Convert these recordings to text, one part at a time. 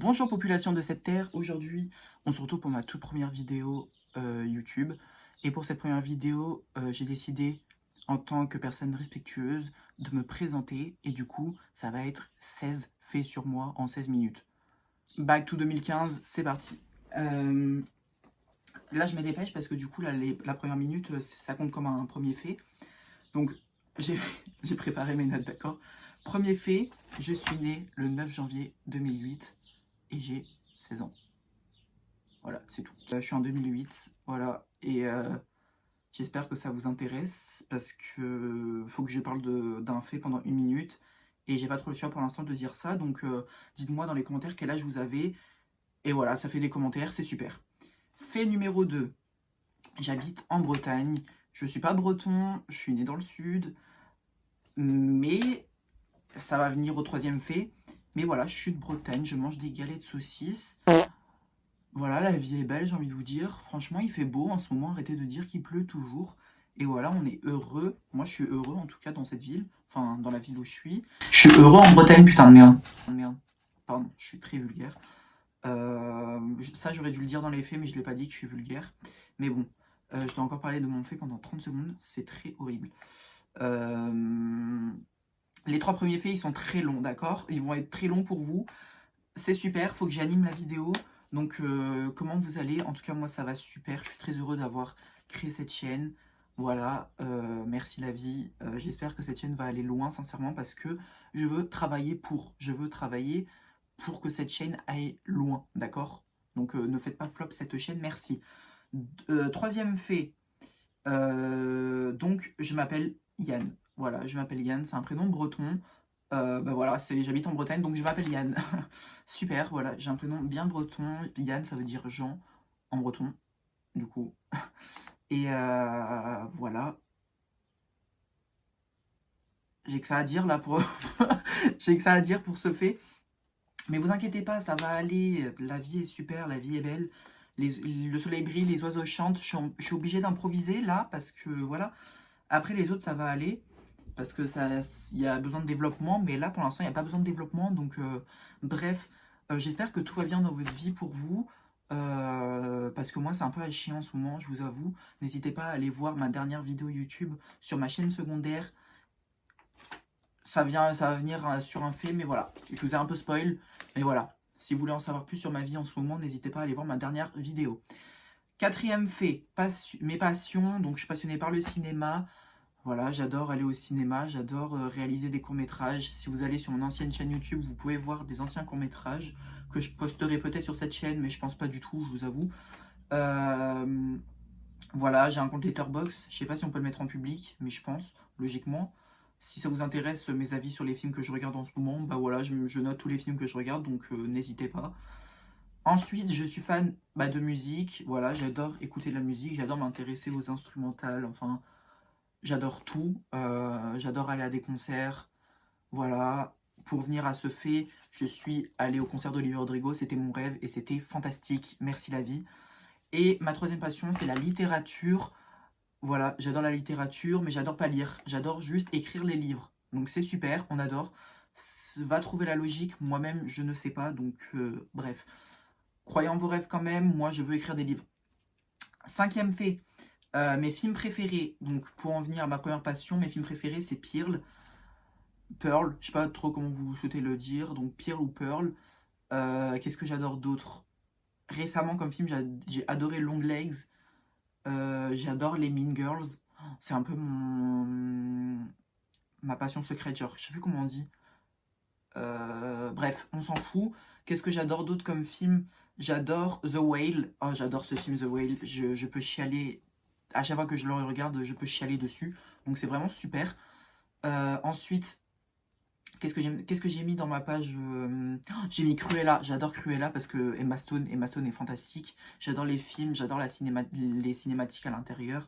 Bonjour population de cette terre, aujourd'hui on se retrouve pour ma toute première vidéo YouTube. Et pour cette première vidéo, j'ai décidé en tant que personne respectueuse de me présenter. Et du coup, ça va être 16 faits sur moi en 16 minutes. Back to 2015, c'est parti. Là je me dépêche parce que du coup la première minute, ça compte comme un premier fait. Donc j'ai préparé mes notes, d'accord. Premier fait, je suis né le 9 janvier 2008 et j'ai 16 ans. Voilà, c'est tout. Je suis en 2008, voilà, et j'espère que ça vous intéresse, parce que faut que je parle d'un fait pendant 1 minute, et j'ai pas trop le choix pour l'instant de dire ça, donc dites-moi dans les commentaires quel âge vous avez, et voilà, ça fait des commentaires, c'est super. Fait numéro 2, j'habite en Bretagne, je suis pas breton, je suis né dans le sud, mais ça va venir au troisième fait, mais voilà, je suis de Bretagne, je mange des galettes de saucisses. Voilà, la vie est belle, j'ai envie de vous dire. Franchement, il fait beau en ce moment, arrêtez de dire qu'il pleut toujours. Et voilà, on est heureux. Moi, je suis heureux en tout cas dans cette ville. Enfin, dans la ville où je suis. Je suis heureux en Bretagne, putain de merde. Merde. Pardon, je suis très vulgaire. Ça, j'aurais dû le dire dans les faits, mais je l'ai pas dit que je suis vulgaire. Mais bon, je dois encore parler de mon fait pendant 30 secondes. C'est très horrible. Les 3 premiers faits, ils sont très longs, d'accord? Ils vont être très longs pour vous. C'est super, faut que j'anime la vidéo. Donc comment vous allez? En tout cas moi ça va super, je suis très heureux d'avoir créé cette chaîne. Voilà, merci la vie. J'espère que cette chaîne va aller loin sincèrement parce que je veux travailler pour que cette chaîne aille loin, d'accord? Donc ne faites pas flop cette chaîne, merci. Troisième fait, donc je m'appelle Yann. Voilà, je m'appelle Yann, c'est un prénom breton. Bah voilà, j'habite en Bretagne, donc je m'appelle Yann. Super, voilà, j'ai un prénom bien breton. Yann, ça veut dire Jean en breton, du coup. Et voilà. J'ai que ça à dire là pour... J'ai que ça à dire pour ce fait. Mais vous inquiétez pas, ça va aller. La vie est super, la vie est belle. Le soleil brille, les oiseaux chantent. Je suis obligée d'improviser là, parce que voilà. Après les autres, ça va aller. Parce que il y a besoin de développement, mais là pour l'instant il n'y a pas besoin de développement, donc bref, j'espère que tout va bien dans votre vie pour vous, parce que moi c'est un peu à chier en ce moment, je vous avoue. N'hésitez pas à aller voir ma dernière vidéo YouTube sur ma chaîne secondaire, ça va venir sur un fait, mais voilà, je vous ai un peu spoil, mais voilà, si vous voulez en savoir plus sur ma vie en ce moment, n'hésitez pas à aller voir ma dernière vidéo. Quatrième fait, mes passions, donc je suis passionné par le cinéma. Voilà, j'adore aller au cinéma, j'adore réaliser des courts-métrages. Si vous allez sur mon ancienne chaîne YouTube, vous pouvez voir des anciens courts-métrages que je posterai peut-être sur cette chaîne, mais je pense pas du tout, je vous avoue. Voilà, j'ai un compte Letterboxd, je sais pas si on peut le mettre en public, mais je pense, logiquement. Si ça vous intéresse, mes avis sur les films que je regarde en ce moment, bah voilà, je note tous les films que je regarde, donc n'hésitez pas. Ensuite, je suis fan de musique, voilà, j'adore écouter de la musique, j'adore m'intéresser aux instrumentales, enfin... J'adore tout, j'adore aller à des concerts, voilà. Pour venir à ce fait, je suis allé au concert d'Olivia Rodrigo, c'était mon rêve et c'était fantastique, merci la vie. Et ma troisième passion, c'est la littérature. Voilà, j'adore la littérature, mais j'adore pas lire, j'adore juste écrire les livres. Donc c'est super, on adore. Va trouver la logique, moi-même je ne sais pas, donc bref. Croyez en vos rêves quand même, moi je veux écrire des livres. Cinquième fait, mes films préférés, donc pour en venir à ma première passion, mes films préférés c'est Pearl, je sais pas trop comment vous souhaitez le dire, donc Pearl ou Pearl. Qu'est-ce que j'adore d'autre? Récemment comme film, j'ai adoré Longlegs, j'adore les Mean Girls, c'est un peu ma passion secrète, genre, je sais plus comment on dit. Bref, on s'en fout. Qu'est-ce que j'adore d'autre comme film? J'adore The Whale, oh j'adore ce film The Whale, je peux chialer, à chaque fois que je le regarde, je peux chialer dessus, donc c'est vraiment super. Ensuite, qu'est-ce que j'ai mis dans ma page? J'ai mis Cruella, j'adore Cruella parce que Emma Stone est fantastique. J'adore les films, j'adore les cinématiques à l'intérieur.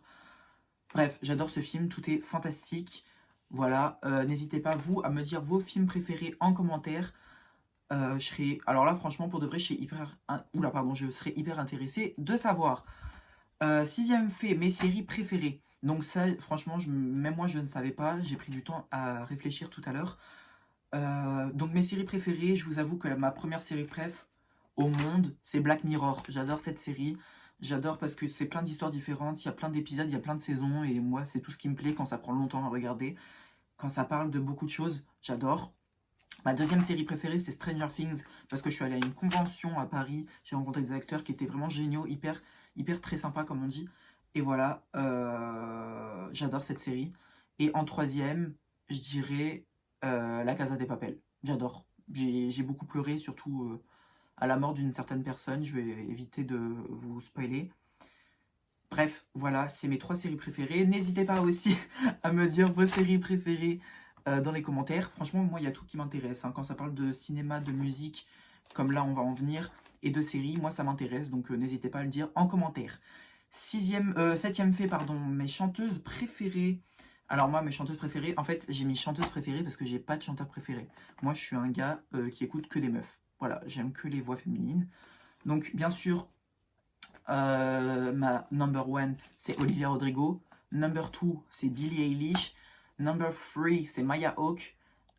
Bref, j'adore ce film, tout est fantastique. Voilà, n'hésitez pas vous à me dire vos films préférés en commentaire. Alors là franchement pour de vrai je serais hyper intéressé de savoir. Sixième fait, mes séries préférées. Donc ça, franchement, même moi, je ne savais pas. J'ai pris du temps à réfléchir tout à l'heure. Donc mes séries préférées, je vous avoue que ma première série préf, au monde, c'est Black Mirror. J'adore cette série. J'adore parce que c'est plein d'histoires différentes, il y a plein d'épisodes, il y a plein de saisons, et moi, c'est tout ce qui me plaît quand ça prend longtemps à regarder. Quand ça parle de beaucoup de choses, j'adore. Ma deuxième série préférée, c'est Stranger Things, parce que je suis allée à une convention à Paris, j'ai rencontré des acteurs qui étaient vraiment géniaux, hyper très sympas, comme on dit. Et voilà, j'adore cette série. Et en troisième, je dirais La Casa des Papel. J'adore. J'ai beaucoup pleuré, surtout à la mort d'une certaine personne. Je vais éviter de vous spoiler. Bref, voilà, c'est mes trois séries préférées. N'hésitez pas aussi à me dire vos séries préférées dans les commentaires. Franchement, moi, il y a tout qui m'intéresse, hein. Quand ça parle de cinéma, de musique, comme là, on va en venir, et de séries, moi, ça m'intéresse. Donc, n'hésitez pas à le dire en commentaire. Septième fait, pardon, mes chanteuses préférées. Alors moi, mes chanteuses préférées, en fait, j'ai mis chanteuses préférées parce que j'ai pas de chanteur préféré. Moi, je suis un gars qui écoute que des meufs. Voilà, j'aime que les voix féminines. Donc, bien sûr, ma number one, c'est Olivia Rodrigo. Number two, c'est Billie Eilish. Number three, c'est Maya Hawke.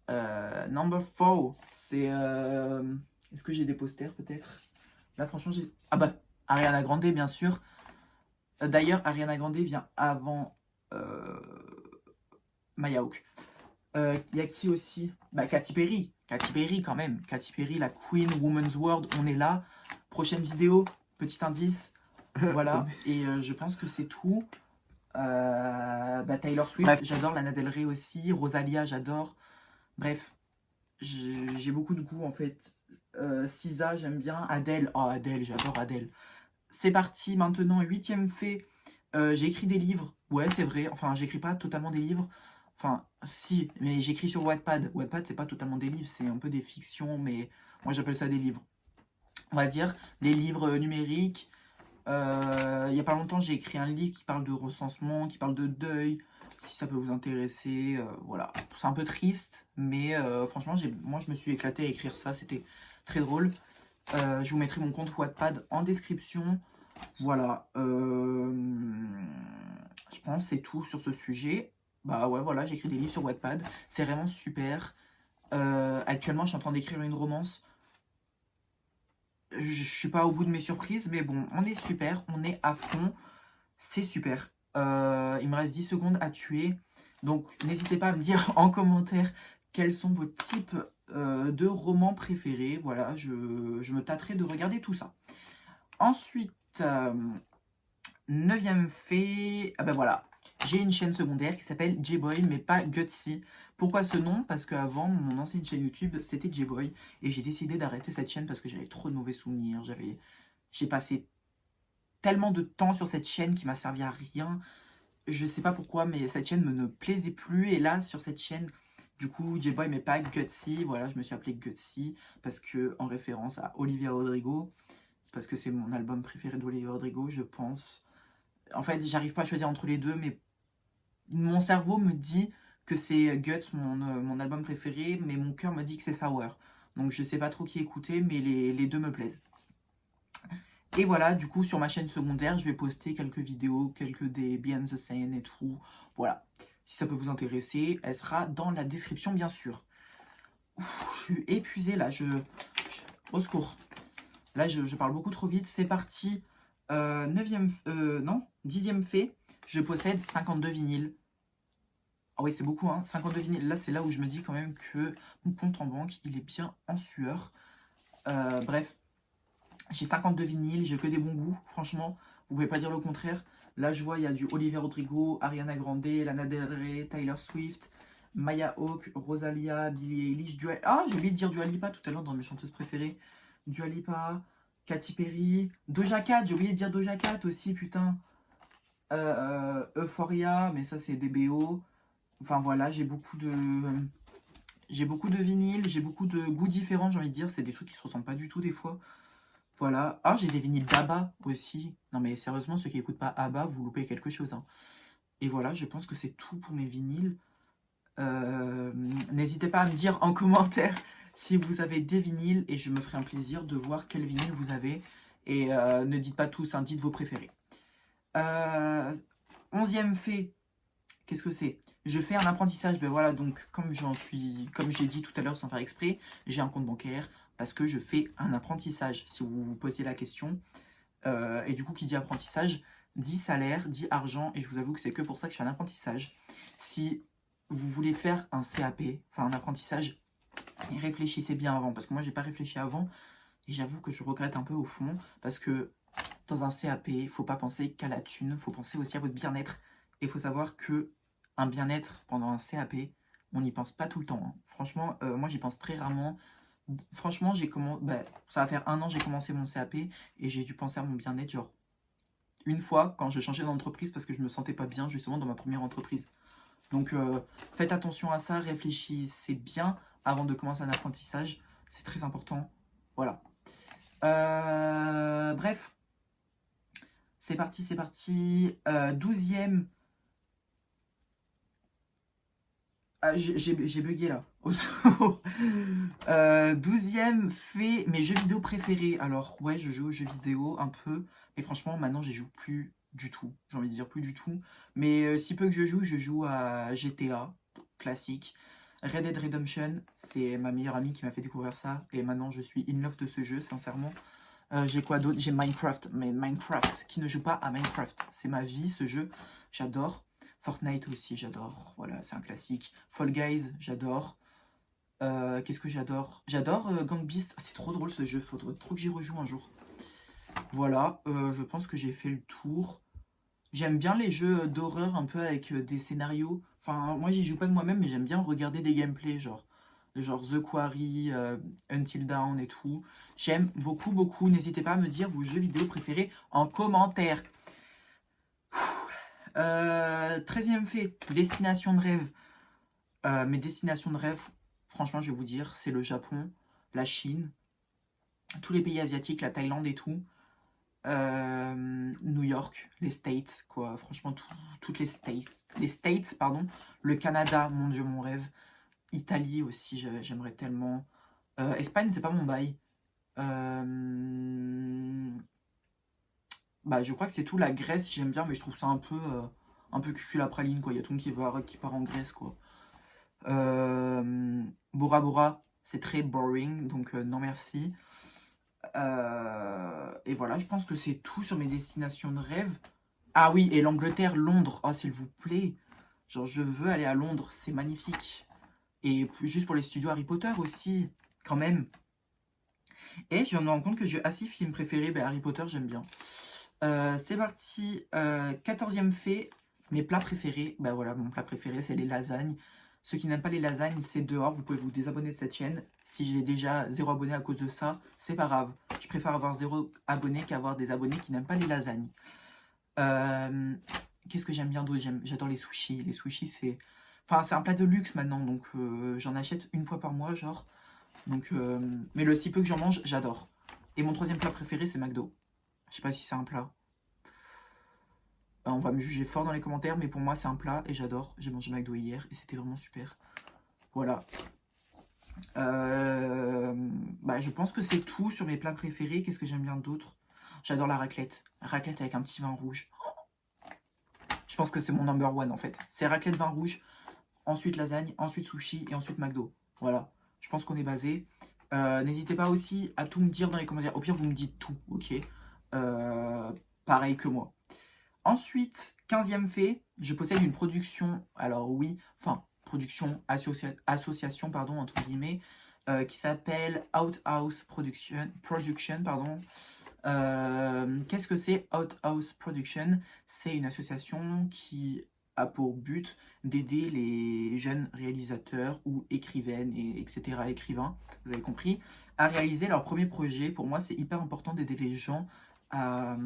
Number four, c'est... Est-ce que j'ai des posters peut-être? Là, franchement, j'ai... Ah bah, Ariana Grande, bien sûr. D'ailleurs, Ariana Grande vient avant Maya Hawke. Il y a qui aussi? Bah, Katy Perry. Katy Perry, quand même. Katy Perry, la Queen Woman's World, on est là. Prochaine vidéo, petit indice. Voilà, et je pense que c'est tout. Taylor Swift, bref, j'adore Lana Del Rey aussi. Rosalia, j'adore. Bref, j'ai beaucoup de goût en fait. SZA, j'aime bien. Adele, oh Adele, j'adore Adele. C'est parti, maintenant, huitième fait. J'écris des livres. Ouais, c'est vrai. Enfin, j'écris pas totalement des livres. Enfin, si, mais j'écris sur Wattpad. Wattpad, c'est pas totalement des livres, c'est un peu des fictions, mais moi j'appelle ça des livres. On va dire des livres numériques. Il n'y a pas longtemps, j'ai écrit un livre qui parle de recensement, qui parle de deuil, si ça peut vous intéresser. Voilà, c'est un peu triste, mais franchement, moi je me suis éclaté à écrire ça, c'était très drôle. Je vous mettrai mon compte Wattpad en description. Voilà, je pense que c'est tout sur ce sujet. Bah ouais, voilà, j'écris des livres sur Wattpad, c'est vraiment super. Actuellement, je suis en train d'écrire une romance. Je suis pas au bout de mes surprises, mais bon, on est super, on est à fond, c'est super. Il me reste 10 secondes à tuer, donc n'hésitez pas à me dire en commentaire quels sont vos types de romans préférés. Voilà, je me tâterai de regarder tout ça. Ensuite, neuvième fait, ah ben voilà, j'ai une chaîne secondaire qui s'appelle J-Boy, mais pas Gutsy. Pourquoi ce nom? Parce qu'avant, mon ancienne chaîne YouTube, c'était J-Boy. Et j'ai décidé d'arrêter cette chaîne parce que j'avais trop de mauvais souvenirs. J'ai passé tellement de temps sur cette chaîne qui m'a servi à rien. Je sais pas pourquoi, mais cette chaîne ne plaisait plus. Et là, sur cette chaîne, du coup, J-Boy, mais pas Gutsy. Voilà, je me suis appelé Gutsy parce que, en référence à Olivia Rodrigo. Parce que c'est mon album préféré d'Olivia Rodrigo, je pense. En fait, j'arrive pas à choisir entre les deux, mais mon cerveau me dit que c'est Guts, mon album préféré, mais mon cœur me dit que c'est Sour. Donc je sais pas trop qui écouter, mais les deux me plaisent. Et voilà, du coup, sur ma chaîne secondaire, je vais poster quelques vidéos, quelques des behind the scene et tout. Voilà, si ça peut vous intéresser, elle sera dans la description, bien sûr. Ouf, je suis épuisé là, au secours. Là, je parle beaucoup trop vite. C'est parti. 10e fait. Je possède 52 vinyles. Ah oui, c'est beaucoup, hein. 52 vinyles. Là, c'est là où je me dis quand même que mon compte en banque, il est bien en sueur. Bref, j'ai 52 vinyles, j'ai que des bons goûts, franchement. Vous pouvez pas dire le contraire. Là, je vois, il y a du Olivia Rodrigo, Ariana Grande, Lana Del Rey, Taylor Swift, Maya Hawke, Rosalia, Billie Eilish, Ah, j'ai oublié de dire Dua Lipa tout à l'heure dans mes chanteuses préférées. Dua Lipa, Katy Perry, Doja Cat, j'ai oublié de dire Doja Cat aussi, putain. Euphoria, mais ça, c'est des BO. Enfin, voilà, j'ai beaucoup de vinyles, j'ai beaucoup de goûts différents, j'ai envie de dire. C'est des trucs qui se ressemblent pas du tout des fois. Voilà. Ah, j'ai des vinyles d'ABBA aussi. Non, mais sérieusement, ceux qui n'écoutent pas ABBA, vous loupez quelque chose, hein. Et voilà, je pense que c'est tout pour mes vinyles. N'hésitez pas à me dire en commentaire si vous avez des vinyles et je me ferai un plaisir de voir quel vinyle vous avez. Et ne dites pas tous, hein, dites vos préférés. 11e fait. Qu'est-ce que c'est? Je fais un apprentissage. Ben voilà, donc comme j'ai dit tout à l'heure sans faire exprès, j'ai un compte bancaire. parce que je fais un apprentissage, si vous vous posiez la question. Et du coup, qui dit apprentissage, dit salaire, dit argent, et je vous avoue que c'est que pour ça que je fais un apprentissage. Si vous voulez faire un CAP, enfin un apprentissage, réfléchissez bien avant, parce que moi, j'ai pas réfléchi avant, et j'avoue que je regrette un peu au fond, parce que dans un CAP, il ne faut pas penser qu'à la thune, il faut penser aussi à votre bien-être. Et il faut savoir que un bien-être pendant un CAP, on n'y pense pas tout le temps, hein. Franchement, moi j'y pense très rarement. Franchement, ça va faire 1 an que j'ai commencé mon CAP et j'ai dû penser à mon bien-être genre une fois quand j'ai changé d'entreprise parce que je me sentais pas bien justement dans ma première entreprise. Donc faites attention à ça, réfléchissez bien avant de commencer un apprentissage, c'est très important. Voilà. Bref, c'est parti, c'est parti. 12e. Ah, j'ai bugué là. Au secours. 12e fait mes jeux vidéo préférés. Alors, ouais, je joue aux jeux vidéo un peu. Mais franchement, maintenant, j'y joue plus du tout. J'ai envie de dire plus du tout. Mais si peu que je joue à GTA, classique. Red Dead Redemption, c'est ma meilleure amie qui m'a fait découvrir ça. Et maintenant, je suis in love de ce jeu, sincèrement. J'ai quoi d'autre? J'ai Minecraft. Mais Minecraft, qui ne joue pas à Minecraft? C'est ma vie, ce jeu. J'adore. Fortnite aussi, j'adore. Voilà, c'est un classique. Fall Guys, j'adore. Qu'est-ce que j'adore? J'adore Gang Beast. Oh, c'est trop drôle ce jeu. Faudrait trop que j'y rejoue un jour. Voilà, je pense que j'ai fait le tour. J'aime bien les jeux d'horreur un peu avec des scénarios. Enfin, moi, j'y joue pas de moi-même, mais j'aime bien regarder des gameplays, genre The Quarry, Until Dawn et tout. J'aime beaucoup, beaucoup. N'hésitez pas à me dire vos jeux vidéo préférés en commentaire. 13e fait, destination de rêve. Mes destinations de rêve, franchement, je vais vous dire, c'est le Japon, la Chine, tous les pays asiatiques, la Thaïlande et tout. New York, les States, quoi. Franchement, toutes les States. Les States, pardon. Le Canada, mon Dieu, mon rêve. Italie aussi, j'aimerais tellement. Espagne, c'est pas mon bail. Bah, je crois que c'est tout. La Grèce, j'aime bien, mais je trouve ça un peu cucul la praline, quoi. Il y a tout le monde qui part en Grèce, quoi. Bora Bora, c'est très boring, donc non merci. Et voilà, je pense que c'est tout sur mes destinations de rêve. Ah oui, et l'Angleterre, Londres, oh s'il vous plaît. Genre, je veux aller à Londres, c'est magnifique. Et juste pour les studios Harry Potter aussi, quand même. Et je viens de me rendre compte que j'ai assez film préféré, ben Harry Potter, j'aime bien. C'est parti, 14e fait, mes plats préférés. Ben voilà, mon plat préféré, c'est les lasagnes. Ceux qui n'aiment pas les lasagnes, c'est dehors, vous pouvez vous désabonner de cette chaîne. Si j'ai déjà 0 abonné à cause de ça, c'est pas grave. Je préfère avoir 0 abonné qu'avoir des abonnés qui n'aiment pas les lasagnes. Qu'est-ce que j'aime bien d'autre? J'adore les sushis. Les sushis, c'est... Enfin, c'est un plat de luxe maintenant, donc j'en achète une fois par mois, genre. Donc, mais le si peu que j'en mange, j'adore. Et mon 3e plat préféré, c'est McDo. Je sais pas si c'est un plat. On va me juger fort dans les commentaires, mais pour moi, c'est un plat et j'adore. J'ai mangé McDo hier et c'était vraiment super. Voilà. Bah, je pense que c'est tout sur mes plats préférés. Qu'est-ce que j'aime bien d'autre? J'adore la raclette. Raclette avec un petit vin rouge. Je pense que c'est mon number one en fait. C'est raclette, vin rouge, ensuite lasagne, ensuite sushi et ensuite McDo. Voilà. Je pense qu'on est basé. N'hésitez pas aussi à tout me dire dans les commentaires. Au pire, vous me dites tout, ok? Pareil que moi. Ensuite, 15e fait, je possède une production, alors oui, enfin, association, pardon, entre guillemets, qui s'appelle Outhouse Production, pardon. Qu'est-ce que c'est Outhouse Production? C'est une association qui a pour but d'aider les jeunes réalisateurs ou écrivaines, etc., écrivains, vous avez compris, à réaliser leur premier projet. Pour moi, c'est hyper important d'aider les gens à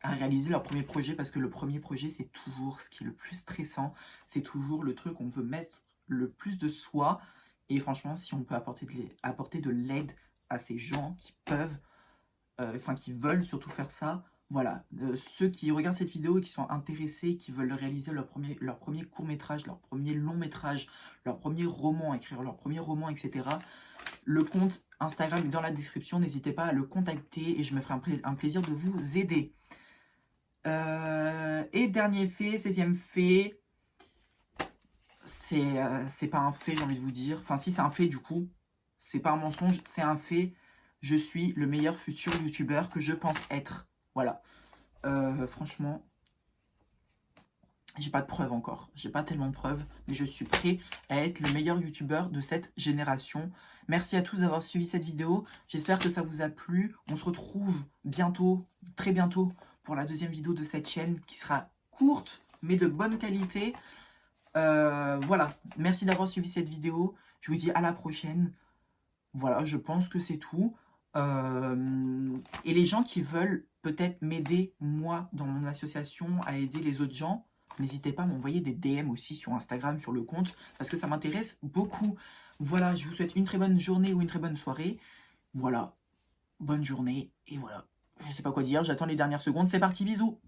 réaliser leur premier projet parce que le premier projet, c'est toujours ce qui est le plus stressant. C'est toujours le truc où on veut mettre le plus de soi. Et franchement, si on peut apporter de l'aide à ces gens qui peuvent, qui veulent surtout faire ça, voilà. Ceux qui regardent cette vidéo et qui sont intéressés, qui veulent réaliser leur premier court-métrage, leur premier long-métrage, leur premier roman, écrire leur premier roman, etc. Le compte Instagram est dans la description. N'hésitez pas à le contacter et je me ferai un plaisir de vous aider. Et dernier fait, 16e fait, c'est pas un fait, j'ai envie de vous dire. Enfin, si, c'est un fait du coup. c'est pas un mensonge, c'est un fait. Je suis le meilleur futur youtubeur que je pense être. Voilà. Franchement, j'ai pas de preuves encore. J'ai pas tellement de preuves, mais je suis prêt à être le meilleur youtubeur de cette génération. Merci à tous d'avoir suivi cette vidéo. J'espère que ça vous a plu. On se retrouve bientôt, très bientôt, pour la deuxième vidéo de cette chaîne qui sera courte, mais de bonne qualité. Voilà, merci d'avoir suivi cette vidéo. Je vous dis à la prochaine. Voilà, je pense que c'est tout. Et les gens qui veulent peut-être m'aider, moi, dans mon association, à aider les autres gens, n'hésitez pas à m'envoyer des DM aussi sur Instagram, sur le compte, parce que ça m'intéresse beaucoup. Voilà, je vous souhaite une très bonne journée ou une très bonne soirée. Voilà, bonne journée, et voilà. Je sais pas quoi dire, j'attends les dernières secondes. C'est parti, bisous!